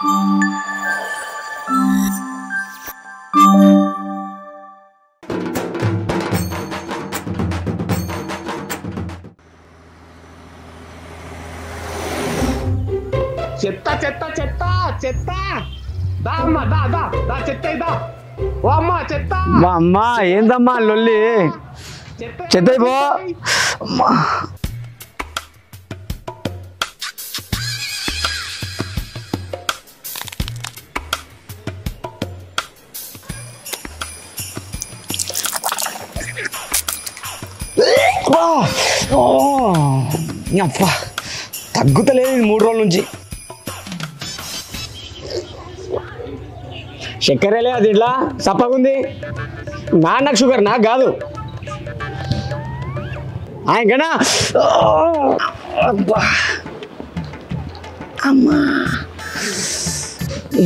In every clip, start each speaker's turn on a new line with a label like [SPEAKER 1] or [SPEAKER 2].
[SPEAKER 1] చెత్త చెత్త చెత్త చెత్త దా అమ్మ దా దా దా చెత్త ఇదా ఓ అమ్మ చెత్త
[SPEAKER 2] అమ్మా ఏందమ్మా లొల్లి చెత్త పో తగ్గుతలేదు 3 రోజుల నుంచి చక్కెరలే అది ఇట్లా సప్పగుంది నాకు షుగర్ నాకు కాదు ఆయనకనా అమ్మా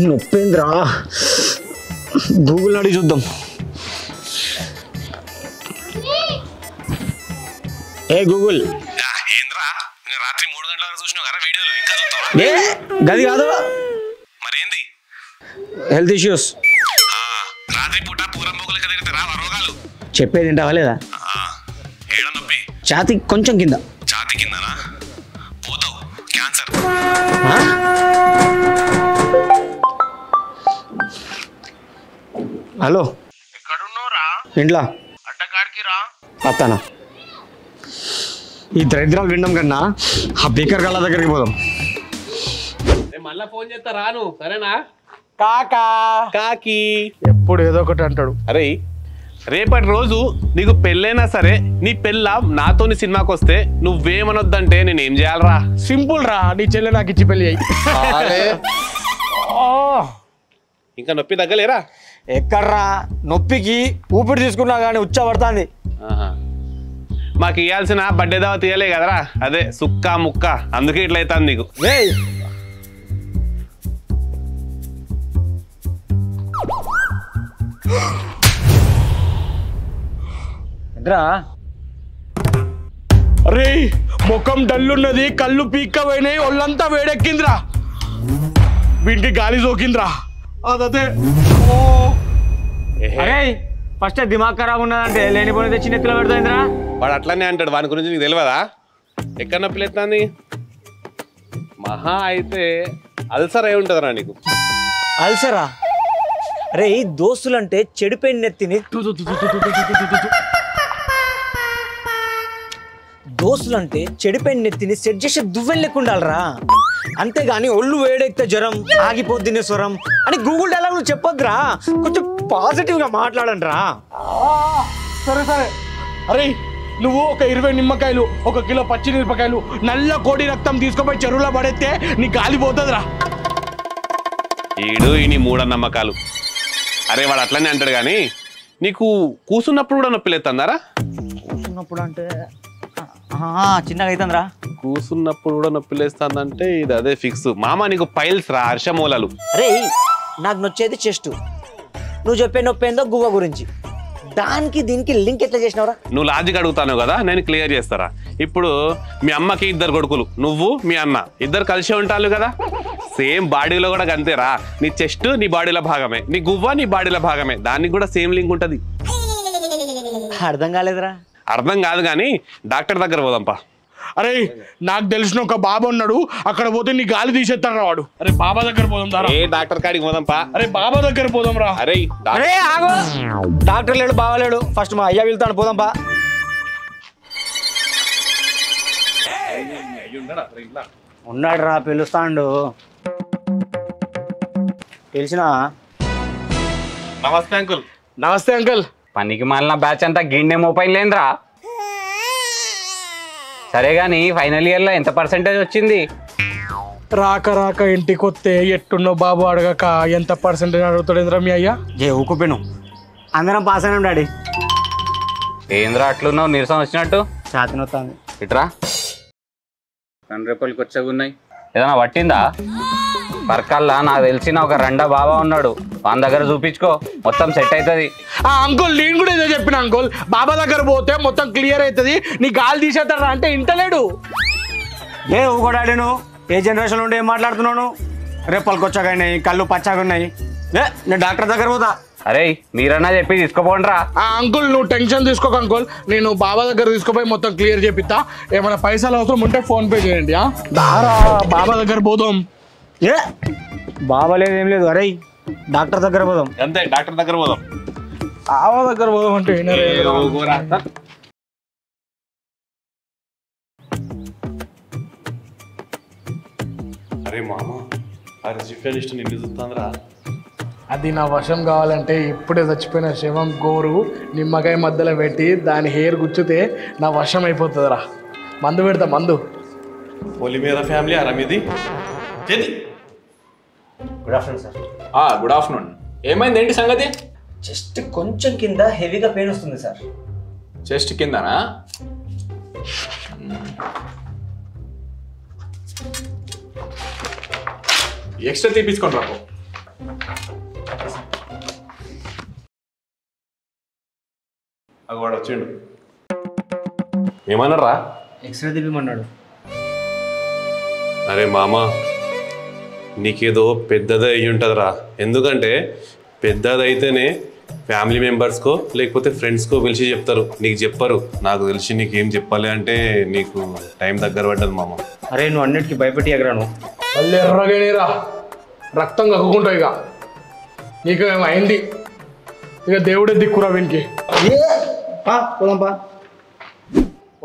[SPEAKER 2] నొప్పేంద్రా గూగుల్ అడిగి చూద్దాం ఏ గూగుల్
[SPEAKER 3] రాత్రి 3 గంటల వరకు చూసినావు కదా వీడియోలు ఇంకా చూస్తావా?
[SPEAKER 2] గది కాదు
[SPEAKER 3] మరేంది
[SPEAKER 2] హెల్త్ ఇష్యూస్
[SPEAKER 3] రాత్రి పూట పూరంబోకులకి తిరుగుతారా రోగాలు
[SPEAKER 2] చెప్పేది ఏంటవా లేదా
[SPEAKER 3] ఏడ నొప్పి
[SPEAKER 2] ఛాతి కొంచెం కింద
[SPEAKER 3] ఛాతి కిందనా పోతావు క్యాన్సర్
[SPEAKER 2] హలో
[SPEAKER 3] ఎక్కడున్నావురా
[SPEAKER 2] ఇంట్లో
[SPEAKER 3] అడ్డకాడికి రా
[SPEAKER 2] వస్తానా ఈ దరిద్రాలు వినడం కన్నా ఆ బేకర్ గళ్ళ దగ్గరికి పోదాం
[SPEAKER 1] మళ్ళా ఫోన్ చేస్తా రాను సరేనా
[SPEAKER 2] కాకా
[SPEAKER 1] కాకి
[SPEAKER 2] ఎప్పుడు ఏదో ఒకటి అంటాడు
[SPEAKER 3] అరే రేపటి రోజు నీకు పెళ్ళైనా సరే నీ పెళ్ళ నాతోని సినిమాకి వస్తే నువ్వేమనొద్దంటే నేనేం చేయాలరా?
[SPEAKER 2] సింపుల్ రా నీ చెల్లె నాకు ఇచ్చి పెళ్ళి అయ్యి
[SPEAKER 3] ఇంకా నొప్పి తగ్గలేరా?
[SPEAKER 2] ఎక్కడ్రా నొప్పికి ఊపిరి తీసుకున్నా కానీ ఉచ్చ పడుతుంది
[SPEAKER 3] మాకు ఇవ్వాల్సిన బర్త్డే దావా తీయలే కదరా, అదే సుక్క ముక్క, అందుకే ఇట్లయితాంది నీకు.
[SPEAKER 2] అరే ముఖం డల్లున్నది, కళ్ళు పీక్క పోయినాయి, ఒళ్ళంతా వేడెక్కిందిరా, వీటికి గాలి సోకిందిరా. అదే అరే ఫస్ట్ దిమాగ్ ఖరాబ్ ఉన్నదంటే లేనిపోయిన తెచ్చి నెత్తిలో పెడతాయిందిరా.
[SPEAKER 3] వాడు అట్లనే అంటాడు, వాని గురించి నీకు తెలియదా? ఎక్కడ నొప్పి లేస్తుంది? మహా అయితే అల్సర్ అయి ఉంటుందిరా నీకు.
[SPEAKER 2] అల్సరా? అరే దోస్తులంటే చెడిపోయిన నెత్తిని దోస్తులంటే చెడిపోయిన నెత్తిని సెట్ చేసే దువ్వెని లెక్క ఉండాలరా, అంతేగాని ఒళ్ళు వేడెక్కితే జ్వరం ఆగిపోద్దినే స్వరం అని గూగుల్ డైలాగ్ నువ్వు చెప్పొద్దురా, కొంచెం పాజిటివ్ గా మాట్లాడండి రా.
[SPEAKER 4] సరే సరే. అరే నువ్వు ఒక 20 నిమ్మకాయలు, 1 కిలో పచ్చి మిరపకాయలు, నల్ల కోడి రక్తం తీసుకుపోయి చెరువులో పడేస్తే నీ గాలి పోతుందిరా.
[SPEAKER 3] ఈడు ఈ మూఢనమ్మకాలు. అరే వాడు అట్లనే అంటాడు కానీ నీకు కూసున్నప్పుడు కూడా నొప్పి లేస్తుందారా?
[SPEAKER 2] కూసున్నప్పుడు అంటే చిన్నగా అవుతుందిరా.
[SPEAKER 3] కూసున్నప్పుడు కూడా నొప్పి లేస్తుందంటే ఇది అదే ఫిక్స్ మామ, నీకు పైల్స్ రా, హర్షమూలాలు.
[SPEAKER 2] అరే నాకు నొచ్చేది చెస్ట్, నువ్వు చెప్పే నొప్పి ఏందో గువ్వ గురించి, దానికి దీనికి లింక్ ఎట్లా చేసినవరా?
[SPEAKER 3] నువ్వు లాజిక్ అడుగుతాను కదా, నేను క్లియర్ చేస్తారా. ఇప్పుడు మీ అమ్మకి 2 కొడుకులు, నువ్వు మీ అన్న ఇద్దరు కలిసే ఉంటారు కదా, సేమ్ బాడీలో కూడా అంతేరా. నీ చెస్ట్ నీ బాడీలో భాగమే, నీ గువ్వ నీ బాడీలో భాగమే, దానికి కూడా సేమ్ లింక్ ఉంటది.
[SPEAKER 2] అర్థం కాలేదురా.
[SPEAKER 3] అర్థం కాదు కానీ డాక్టర్ దగ్గర పోదాంపా.
[SPEAKER 4] అరే నాకు తెలిసిన ఒక బాబా ఉన్నాడు, అక్కడ పోతే నీ గాలి తీసేస్తాడు వాడు. అరే బాబా దగ్గర పోదాం రా.
[SPEAKER 3] ఏ డాక్టర్ కాడికి పోదాంపా.
[SPEAKER 4] అరే బాబా దగ్గర పోదాం రా.
[SPEAKER 3] అరే
[SPEAKER 2] ఆగో, డాక్టర్ లేడు బాబా లేడు, ఫస్ట్ మా అయ్యా వెళ్తాను పోదాంపా. ఉన్నాడు రా, పిలుస్తాడు. తెలిసినా?
[SPEAKER 3] నమస్తే అంకుల్.
[SPEAKER 4] నమస్తే అంకుల్.
[SPEAKER 5] పనికి మాలిన బ్యాచ్ అంతా గిన్నె మోపైన్ లేదురా. సరే గాని ఫైనల్ ఇయర్ లో ఎంత పర్సెంటేజ్ వచ్చింది?
[SPEAKER 4] రాక రాక ఇంటికి వస్తే ఎట్టున్నో బాబు అడగక ఎంత పర్సెంటేజ్ అడుగుతాడు మీ అయ్యా?
[SPEAKER 2] ఊకుపోయినాం, అందరం పాస్ అయినాం డాడీ.
[SPEAKER 5] ఏంద్రా అట్లున్నావు, నీరసం వచ్చినట్టు?
[SPEAKER 2] ఛాతి నొత్తాంది.
[SPEAKER 5] ఇట్రా, కండ్రెప్పలకి వచ్చాగున్నాయి. ఏదైనా పట్టిందా? పర్కల్లా నాకు తెలిసిన ఒక రెండా బాబా ఉన్నాడు, వాని దగ్గర చూపించుకో, మొత్తం సెట్ అవుతుంది.
[SPEAKER 4] అంకుల్ నేను కూడా ఇదే చెప్పిన అంకుల్, బాబా దగ్గర పోతే మొత్తం క్లియర్ అవుతుంది, నీ గాలి తీసేస్తాడా అంటే ఇంటలేడు.
[SPEAKER 2] ఊకోడాడి, నువ్వు ఏ జనరేషన్ నుండి ఏం మాట్లాడుతున్నాను? రేపలకి వచ్చాగాయి కళ్ళు పచ్చాగా ఉన్నాయి. నేను డాక్టర్ దగ్గర పోతా.
[SPEAKER 5] అరే మీరన్నా చెప్పి తీసుకోపోండిరా.
[SPEAKER 4] అంకుల్ నువ్వు టెన్షన్ తీసుకోక అంకుల్, నేను బాబా దగ్గర తీసుకుపోయి మొత్తం క్లియర్ చేపిస్తా. ఏమైనా పైసలు అవసరం ఉంటే ఫోన్ పే చేయండి. దారా బాబా దగ్గర పోదాం.
[SPEAKER 2] బాబా లేదు ఏం లేదు. అరే డాక్టర్ దగ్గర పోదాం.
[SPEAKER 3] అంతే, డాక్టర్ దగ్గర పోదాం.
[SPEAKER 4] బాబా దగ్గర పోదాం అంటే
[SPEAKER 3] అరే మామ, ఆ రిసెప్షనిస్ట్ నిన్ను చూస్తాందిరా.
[SPEAKER 4] అది నా వశం కావాలంటే ఇప్పుడే చచ్చిపోయిన శవం గోరు నిమ్మకాయ మధ్యలో పెట్టి దాని హెయిర్ గుచ్చితే నా వశం అయిపోతుందిరా. మందు పెడతా మందు.
[SPEAKER 3] పొలిమేర ఫ్యామిలీ అరమిది.
[SPEAKER 2] Good afternoon sir.
[SPEAKER 6] Good afternoon. ఏమైంది, ఏంటి సంగతి?
[SPEAKER 2] జస్ట్ కొంచెం కింద హెవీగా పెయిన్ వస్తుంది సార్.
[SPEAKER 6] చెస్ట్ కిందనా? ఎక్స్ట్రా తీపించుకోండి రాకు.
[SPEAKER 3] వాడు వచ్చిండు. ఏమన్నారా?
[SPEAKER 2] ఎక్స్రే తీపిమన్నాడు.
[SPEAKER 3] అరే మామ, నీకేదో పెద్దది అయ్యి ఉంటుందిరా. ఎందుకంటే పెద్దదైతేనే ఫ్యామిలీ మెంబర్స్కో లేకపోతే ఫ్రెండ్స్కో పిలిచి చెప్తారు, నీకు చెప్పరు. నాకు తెలిసి నీకేం చెప్పాలి అంటే నీకు టైం దగ్గర పడ్డది మామ.
[SPEAKER 2] అరే నువ్వు అన్నిటికీ భయపెట్టి ఎగరాను.
[SPEAKER 4] మళ్ళీ ఎర్రగనేరా రక్తం కక్కుకుంటావు. ఇక నీకు ఏమైంది, ఇక దేవుడే దిక్కురా వీనికి.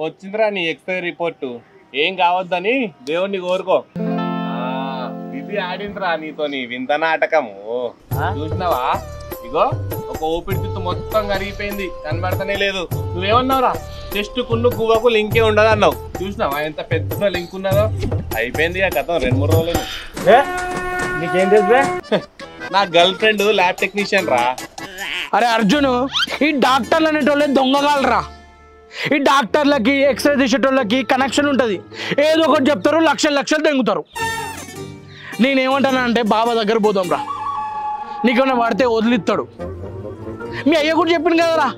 [SPEAKER 3] వచ్చిందిరా నీ ఎక్స్రే రిపోర్టు. ఏం కావద్దని దేవుణ్ణి కోరుకో. ఇది ఆడిందిరా నీతో నీ వింత నాటకము. చూసినావా? ఇగో ఒక ఊపిరితిత్తు మొత్తం కరిగిపోయింది, కనబడతానే లేదు. నువ్వేమన్నావురా? జస్ట్ కుళ్ళు గువ్వకు లింకే ఉండదు అన్నావు. చూసినావా ఎంత పెద్ద లింక్ ఉన్నదో? అయిపోయింది ఆ గతం 2-3 రోజులు.
[SPEAKER 2] నీకేం తెలుసు?
[SPEAKER 3] నా గర్ల్ ఫ్రెండ్ ల్యాబ్ టెక్నీషియన్ రా.
[SPEAKER 4] అరే అర్జున్, ఈ డాక్టర్లు అనేటోళ్ళే దొంగగాలరా. ఈ డాక్టర్లకి ఎక్స్రే తీసేటోళ్ళకి కనెక్షన్ ఉంటుంది. ఏదో ఒకటి చెప్తారు, లక్షలు తెంగుతారు. నేనేమంటానా అంటే బాబా దగ్గర పోదాం రా. నీకేమైనా పడితే వదిలిస్తాడు. మీ అయ్య కూడా చెప్పింది కదరా,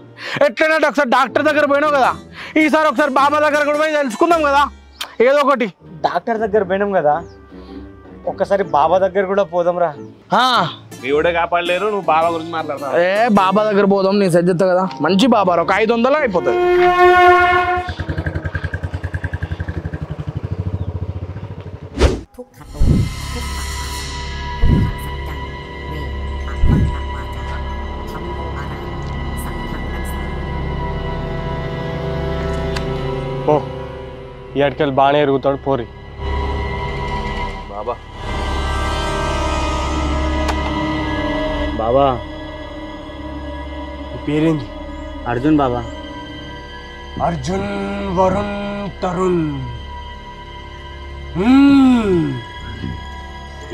[SPEAKER 4] ఎట్లయినా ఒకసారి డాక్టర్ దగ్గర పోయినావు కదా, ఈసారి ఒకసారి బాబా దగ్గర కూడా పోయి తెలుసుకుందాం కదా ఏదో ఒకటి.
[SPEAKER 2] డాక్టర్ దగ్గర పోయినాం కదా, ఒక్కసారి బాబా దగ్గర కూడా పోదాం రా.
[SPEAKER 3] దేవుడే కాపాడలేరు, నువ్వు బాబా గురించి మాట్లాడతావు.
[SPEAKER 4] బాబా దగ్గర పోదాం, నేను సెట్ చేస్తా కదా. మంచి బాబా, ఒక 500 అయిపోతుంది.
[SPEAKER 1] ఓ ఈ అడికెళ్ళి బాగానే ఎరుగుతాడు పోరి.
[SPEAKER 3] బాబా
[SPEAKER 2] బాబా
[SPEAKER 1] పేరేంది?
[SPEAKER 2] అర్జున్ బాబా.
[SPEAKER 1] అర్జున్ వరుణ్ తరుణ్.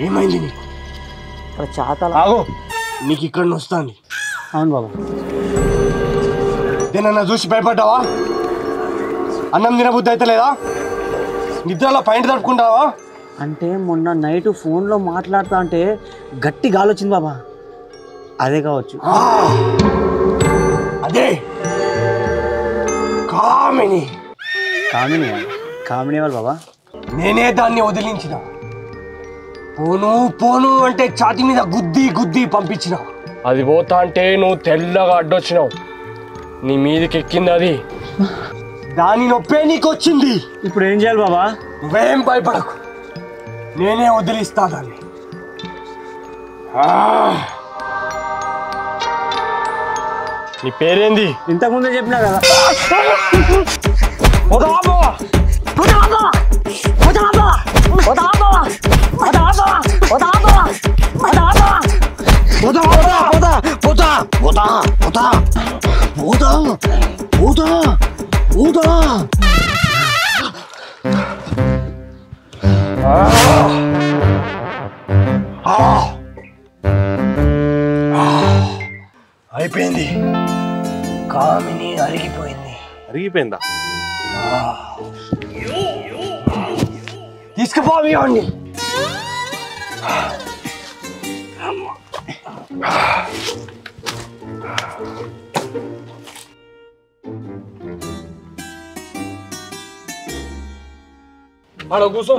[SPEAKER 1] ఏమైంది నీకు? ఆగో, నీకు ఇక్కడ వస్తాంది.
[SPEAKER 2] అవును బాబా.
[SPEAKER 1] దేనన్నా చూసి భయపడ్డావా? అన్నం తినబుద్ధి అయితే లేదా? నిద్రలో పైన తడుపుకుంటావా?
[SPEAKER 2] అంటే మొన్న నైట్ ఫోన్లో మాట్లాడుతా అంటే గట్టి గాలి వచ్చింది బాబా, అదే కావచ్చు.
[SPEAKER 1] అదే కామిని.
[SPEAKER 2] కామిని వాళ్ళు బాబా.
[SPEAKER 1] నేనే దాన్ని వదిలించిన. పోను అంటే ఛాతి మీద గుద్ది పంపించిన. అది పోతా అంటే నువ్వు తెల్లగా అడ్డొచ్చినావు. నీ మీదకి ఎక్కింది అది, దాని నొప్పే నీకు వచ్చింది.
[SPEAKER 2] ఇప్పుడు ఏం చేయాలి బాబా?
[SPEAKER 1] నువ్వేం భయపడకు, నేనే వదిలిస్తా దాన్ని. నీ పేరేంది?
[SPEAKER 2] ఇంతకుముందే చెప్పినా కదా.
[SPEAKER 1] అయిపోయింది, కామిని అరిగిపోయింది.
[SPEAKER 3] అరిగిపోయిందా?
[SPEAKER 1] తీసుకుపోవండి.
[SPEAKER 4] ఆడ కూర్చో.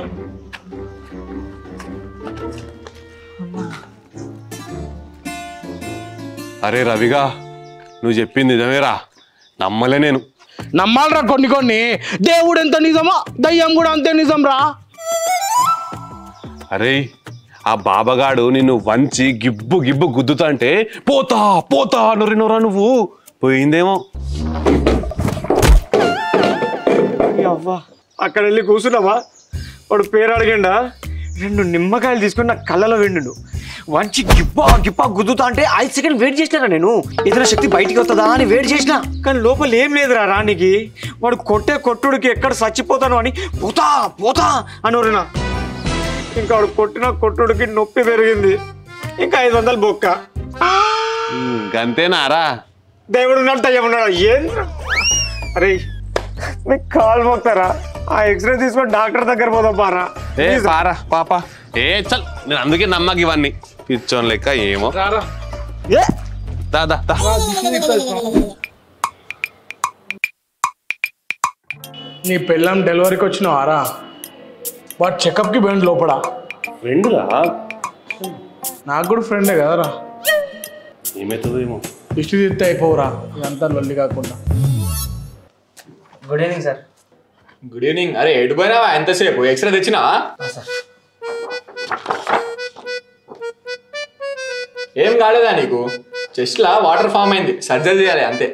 [SPEAKER 3] అరే రవిగా నువ్వు చెప్పింది నిజమేరా, నమ్మలే నేను.
[SPEAKER 4] నమ్మాలరా కొన్ని కొన్ని. దేవుడు ఎంత నిజమో దయ్యం కూడా అంతే నిజం రా.
[SPEAKER 3] అరే ఆ బాబగాడు నిన్ను వంచి గిబ్బు గిబ్బు గుద్దుతా అంటే పోతా పోతా నొరినోరా నువ్వు పోయిందేమో.
[SPEAKER 2] అవ్వా అక్కడ వెళ్ళి కూర్చున్నావా? వాడు పేరు అడిగిండా? 2 నిమ్మకాయలు తీసుకుని నా కళ్ళలో వెండు వంచి గిబ్బా గిబ్బా గుద్దుతా అంటే 5 సెకండ్ వెయిట్ చేసినా నేను, ఏదైనా శక్తి బయటికి వస్తుందా అని వెయిట్ చేసిన. కానీ లోపల ఏం లేదురా రానికి. వాడు కొట్టే కొట్టుడికి ఎక్కడ చచ్చిపోతాను అని పోతా పోతా అనోరినా. ఇంకా వాడు కొట్టిన కొట్టుడికి నొప్పి పెరిగింది. ఇంకా 500 బొక్క.
[SPEAKER 3] గంతేనారా?
[SPEAKER 2] దేవుడు ఉన్నాడు దయ్యం ఉన్నాడు ఏం? అరే మీకు కాల్ మోస్తారా? ఆ ఎక్స్రే తీసుకొని డాక్టర్ దగ్గర పోదాం పారా.
[SPEAKER 3] ఏ పారా పాప. ఏ చల్, నేను అందుకే నమ్మకి ఇవన్నీ పిచ్చోన్ లెక్క ఏమో. దాదా
[SPEAKER 4] నీ పిల్లం డెలివరీకి వచ్చినావారా? వాడు చెకప్కి పోయింది లోపల.
[SPEAKER 3] ఫ్రెండ్గా
[SPEAKER 4] నాకు కూడా ఫ్రెండే కదరా.
[SPEAKER 3] ఏమవుతుందో ఏమో.
[SPEAKER 4] దిష్టి తీస్తే అయిపోవురా ఇదంతా లొల్లి కాకుండా.
[SPEAKER 2] Good evening sir.
[SPEAKER 6] Good evening. అరే ఎటు పోయినావా ఎంతసేపు? ఎక్స్రే తెచ్చినావా? ఏం కాలేదా నీకు? చెస్ట్ లా వాటర్ ఫామ్ అయింది, సర్జరీ చేయాలి అంతే.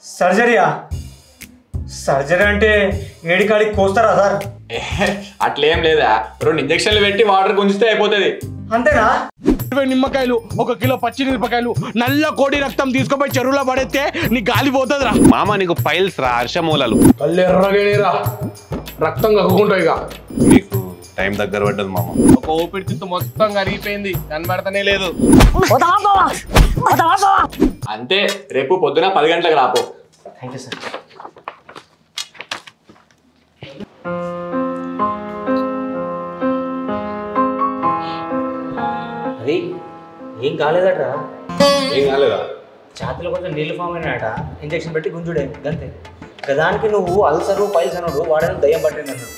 [SPEAKER 2] సర్జరీయా? సర్జరీ అంటే ఏడికాడికి కోస్తారా సార్?
[SPEAKER 6] అట్లేం లేదా, 2 ఇంజక్షన్లు పెట్టి వాటర్ గుంజితే అయిపోతుంది.
[SPEAKER 2] అంతేనా?
[SPEAKER 4] 20 నిమ్మకాయలు, 1 కిలో పచ్చి మిరపకాయలు, నల్ల కోడి రక్తం తీసుకుపోయి చెరువులో పడేస్తే నీ గాలి పోతుందిరా.
[SPEAKER 3] మామ నీకు పైల్స్ రా, హర్షమూలలు.
[SPEAKER 4] కళ్ళు ఎర్రగేరా, రక్తం కక్కుకుంటావు. ఇక
[SPEAKER 3] నీకు టైం దగ్గర పడ్డది మామ.
[SPEAKER 1] ఒక ఊపిరితిత్తు మొత్తం కరిగిపోయింది, కనబడతానే లేదు.
[SPEAKER 6] అంతే, రేపు పొద్దున 10 గంటలకు రాపో.
[SPEAKER 2] Thank you sir. అది ఏం కాలేదట్రా?
[SPEAKER 3] ఏం కాలేదా?
[SPEAKER 2] ఛాతీలో కొంచెం నీళ్ళు ఫామ్ అయినాట, ఇంజక్షన్ పెట్టి గుంజుడే అంతే. గదానికి నువ్వు అల్సరు పైల్స్ అన్నాడు, వాడని దయ్యం పట్టింది అన్నాడు.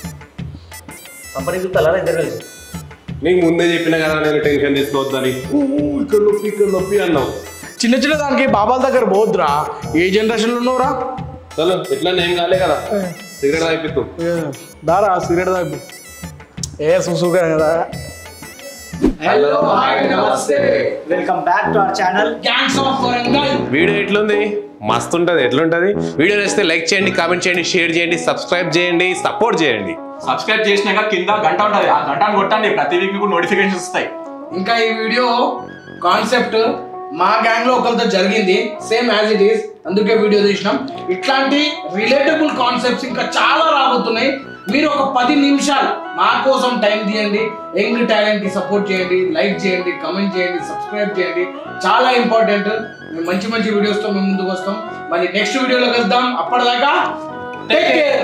[SPEAKER 2] సంపరీకుతారా ఇద్దరు కలిసి?
[SPEAKER 3] నీకు ముందే చెప్పినా కదా నేను టెన్షన్ తీసుకోవద్దని. ఇక్కడ నొప్పి అన్నావు.
[SPEAKER 4] చిన్న చిన్న దానికి బాబాల దగ్గర పోద్దురా. ఏ జనరేషన్లో ఉన్నావురా?
[SPEAKER 3] చలో ఎట్లా ఏం కాలే కదా, సిగరెట్ తాగిపిస్తూ
[SPEAKER 4] దారా సిగరెట్ తాగి ఏ సుసుగా కదా.
[SPEAKER 2] హలో హాయ్ నమస్తే, welcome back to our channel gangs of Warangal.
[SPEAKER 3] Video ఎట్లుంది? మస్తు ఉంటుంది. ఎట్లుంటుంది వీడియో? నచ్చితే లైక్ చేయండి, కామెంట్ చేయండి, షేర్ చేయండి, సబ్స్క్రైబ్ చేయండి, సపోర్ట్ చేయండి.
[SPEAKER 6] సబ్స్క్రైబ్ చేసినాక కింద గంట ఉంటుంది, ఆ గంటను కొట్టండి. ప్రతి వీక్ మీకు నోటిఫికేషన్స్ వస్తాయి.
[SPEAKER 4] ఇంకా ఈ వీడియో కాన్సెప్ట్ మా గ్యాంగ్ లో ఒకరితో జరిగింది, సేమ్ యాజ్ ఇట్ ఈస్, అందుకే వీడియో తీసినాం. ఇట్లాంటి రిలేటబుల్ కాన్సెప్ట్స్ ఇంకా చాలా రాబోతున్నాయి. మీరు ఒక 10 నిమిషాలు మా కోసం టైం తీయండి. యంగ్ టాలెంట్ కి సపోర్ట్ చేయండి, లైక్ చేయండి, కమెంట్ చేయండి, సబ్స్క్రైబ్ చేయండి. చాలా ఇంపార్టెంట్. మేము మంచి మంచి వీడియోస్ తో మేము ముందుకు వస్తాం. మరి నెక్స్ట్ వీడియోలో కలుద్దాం. అప్పటిదాకా టేక్ కేర్.